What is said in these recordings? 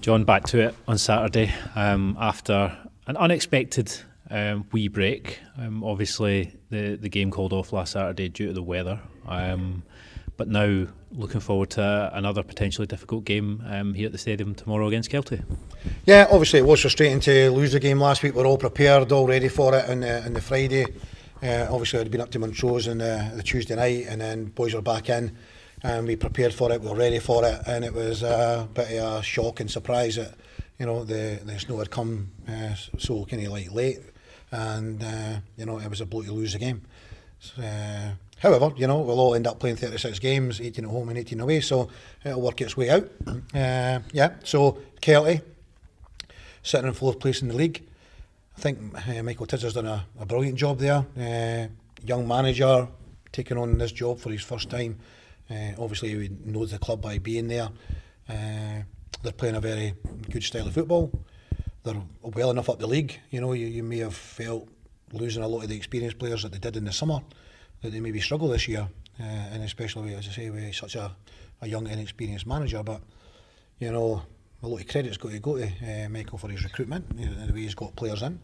John, back to it on Saturday after an unexpected wee break. Obviously, the game called off last Saturday due to the weather. But now looking forward to another potentially difficult game here at the stadium tomorrow against Kelty. Yeah, obviously it was frustrating to lose the game last week. We're all prepared, all ready for it on the Friday. Obviously I'd been up to Montrose on the Tuesday night, and then boys were back in and we prepared for it, we were ready for it, and it was a bit of a shock and surprise that the snow had come so kind of like late, and it was a blow to lose the game. However, we'll all end up playing 36 games, 18 at home and 18 away, so it'll work its way out. So Kelty sitting in 4th place in the league. I think Michael Tizzer's done a brilliant job there. Young manager taking on this job for his first time. Obviously he knows the club by being there. They're playing a very good style of football. They're well enough up the league. You may have felt losing a lot of the experienced players that they did in the summer, that they maybe struggle this year, and especially, as I say, with such a young, inexperienced manager. But a lot of credit's got to go to Michael for his recruitment, the way he's got players in,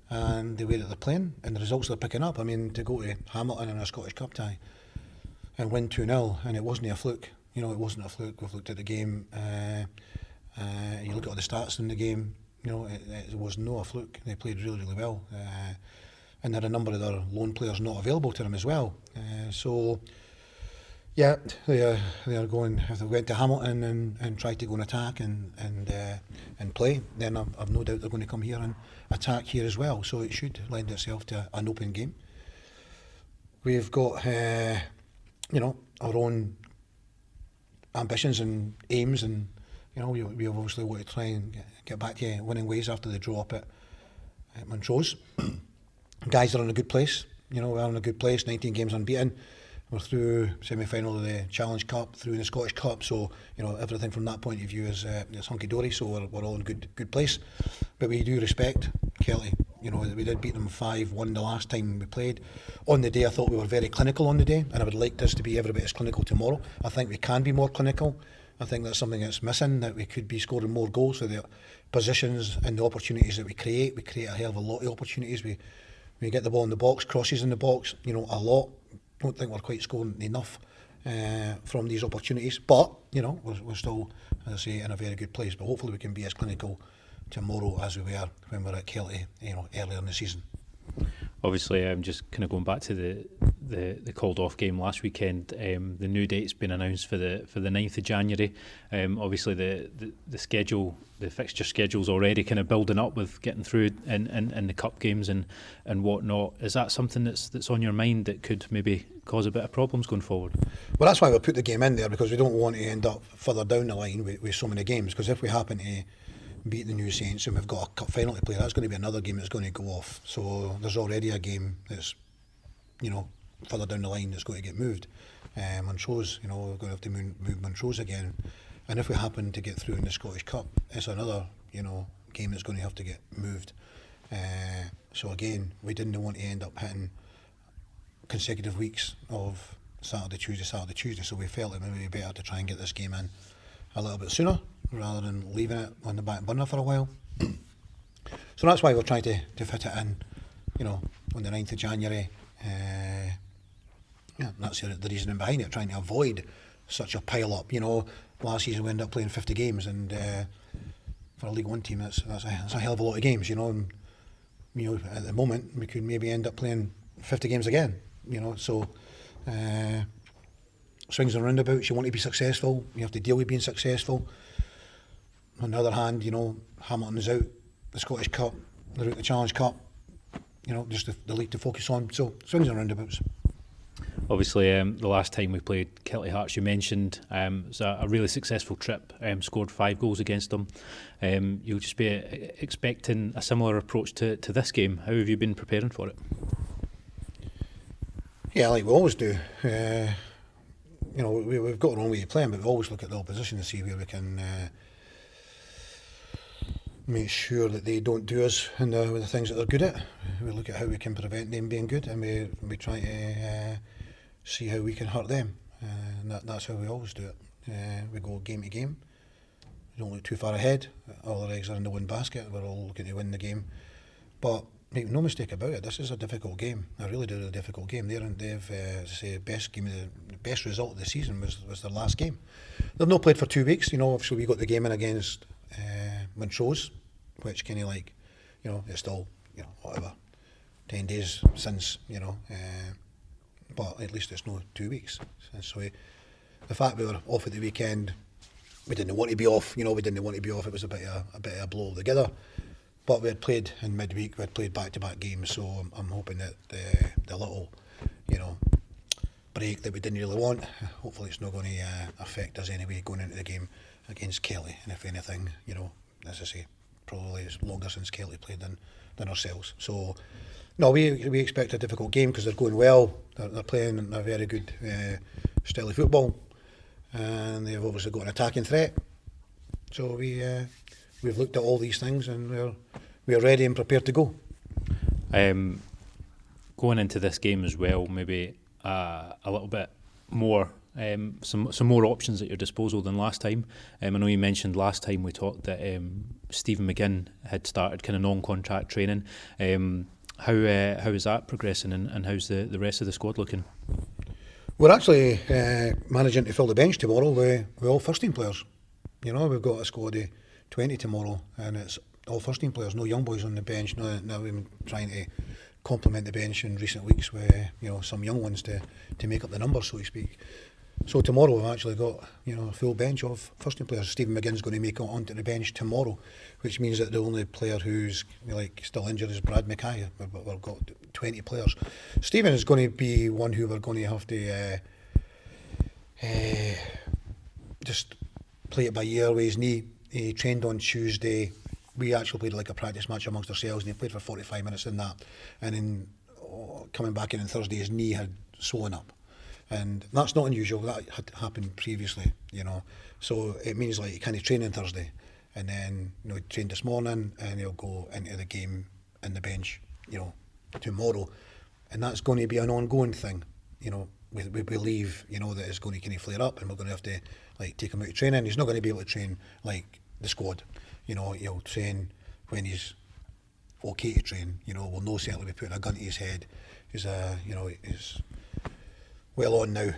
and the way that they're playing, and the results they're picking up. I mean, to go to Hamilton in a Scottish Cup tie and win 2-0, and it wasn't a fluke. It wasn't a fluke. We've looked at the game. You look at all the stats in the game. It was no a fluke. They played really, really well. And there are a number of their loan players not available to them as well. They are going. If they went to Hamilton and tried to go and attack and play, then I've no doubt they're going to come here and attack here as well. So it should lend itself to an open game. We've got our own ambitions and aims, and we obviously want to try and get back to winning ways after the draw up at Montrose. Guys are in a good place. We're in a good place. 19 games unbeaten. We're through semi-final of the Challenge Cup, through in the Scottish Cup. So everything from that point of view is hunky dory. So we're all in good place. But we do respect Kelty. We did beat them 5-1 the last time we played. On the day, I thought we were very clinical on the day, and I would like this to be every bit as clinical tomorrow. I think we can be more clinical. I think that's something that's missing, that we could be scoring more goals with the positions and the opportunities that we create. We create a hell of a lot of opportunities. We get the ball in the box, crosses in the box, a lot. Don't think we're quite scoring enough from these opportunities. But, we're still, as I say, in a very good place. But hopefully we can be as clinical tomorrow as we were when we were at Kelty, earlier in the season. Obviously, just kind of going back to the called off game last weekend. The new date's been announced for the 9th of January. Obviously, the schedule, the fixture schedule's already kind of building up with getting through in the cup games and whatnot. Is that something that's on your mind that could maybe cause a bit of problems going forward? Well, that's why we put the game in there, because we don't want to end up further down the line with so many games. Because if we happen to beat the New Saints and we've got a cup final to play, that's going to be another game that's going to go off. So there's already a game that's further down the line that's going to get moved. Montrose, we're going to have to move Montrose again, and if we happen to get through in the Scottish Cup, it's another game that's going to have to get moved. So again, we didn't want to end up hitting consecutive weeks of Saturday, Tuesday, so we felt it may be better to try and get this game in a little bit sooner rather than leaving it on the back burner for a while. So that's why we're trying to fit it in, on the 9th of January. That's the reasoning behind it, trying to avoid such a pile up. Last season we ended up playing 50 games, and for a League One team, that's a hell of a lot of games. And at the moment we could maybe end up playing 50 games again. So swings and roundabouts. You want to be successful, you have to deal with being successful. On the other hand, Hamilton is out, the Scottish Cup, they're out the Challenge Cup. Just the league to focus on. So swings and roundabouts. Obviously, the last time we played Kelty Hearts, you mentioned, it was a really successful trip, scored 5 goals against them. You'll just be expecting a similar approach to this game. How have you been preparing for it? Yeah, like we always do. We've got our own way of playing, but we always look at the opposition to see where we can make sure that they don't do us with the things that they're good at. We look at how we can prevent them being good, and we try to see how we can hurt them. And that's how we always do it. We go game to game, don't look too far ahead. All our eggs are in the one basket. We're all looking to win the game. But make no mistake about it, this is a difficult game. I really do a difficult game. They've as I say, the best result of the season was their last game. They've not played for 2 weeks. Obviously we got the game in against Montrose, which kind of like, it's still, whatever, 10 days since, but at least it's not 2 weeks. So the fact we were off at the weekend, we didn't want to be off. We didn't want to be off. It was a bit of a blow altogether. But we had played in midweek. We had played back-to-back games. So I'm hoping that the little, break that we didn't really want, hopefully it's not going to affect us anyway going into the game against Kelty. And if anything, as I say, probably it's longer since Kelty played than ourselves. So no, we expect a difficult game because they're going well. They're playing a very good style of football, and they've obviously got an attacking threat. So we've looked at all these things and we're ready and prepared to go. Going into this game as well, maybe a little bit more, some more options at your disposal than last time. I know you mentioned last time we talked that Stephen McGlynn had started kind of non-contract training. How is that progressing, and how's the rest of the squad looking? We're actually managing to fill the bench tomorrow with all first team players. We've got a squad of 20 tomorrow, and it's all first team players, no young boys on the bench. Now we've been trying to complement the bench in recent weeks with some young ones to make up the numbers, so to speak. So tomorrow we've actually got a full bench of first team players. Stephen McGinn's going to make it onto the bench tomorrow, which means that the only player who's still injured is Brad Mackay. We've got 20 players. Stephen is going to be one who we're going to have to just play it by ear with his knee. He trained on Tuesday. We actually played like a practice match amongst ourselves, and he played for 45 minutes in that. And then coming back in on Thursday, his knee had swollen up. And that's not unusual. That had happened previously, So it means like he can't train on Thursday. And then, he trained this morning, and he'll go into the game in the bench, tomorrow. And that's going to be an ongoing thing, We believe, that it's going to kind of flare up, and we're going to have to take him out of training. He's not going to be able to train like the squad. He'll train when he's okay to train. We'll know certainly be putting a gun to his head. He's he's well on now.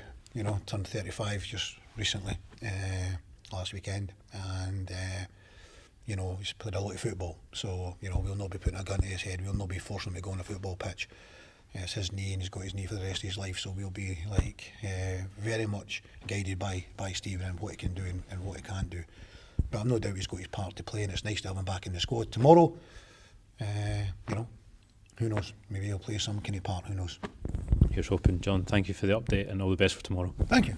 Turned 35 just recently, last weekend, and he's played a lot of football. So we'll not be putting a gun to his head. We'll not be forcing him to go on a football pitch. It's his knee, and he's got his knee for the rest of his life. So we'll be very much guided by Stephen and what he can do and what he can't do. But I've no doubt he's got his part to play, and it's nice to have him back in the squad tomorrow. Who knows? Maybe he'll play some kind of part. Who knows? Here's hoping. John, thank you for the update, and all the best for tomorrow. Thank you.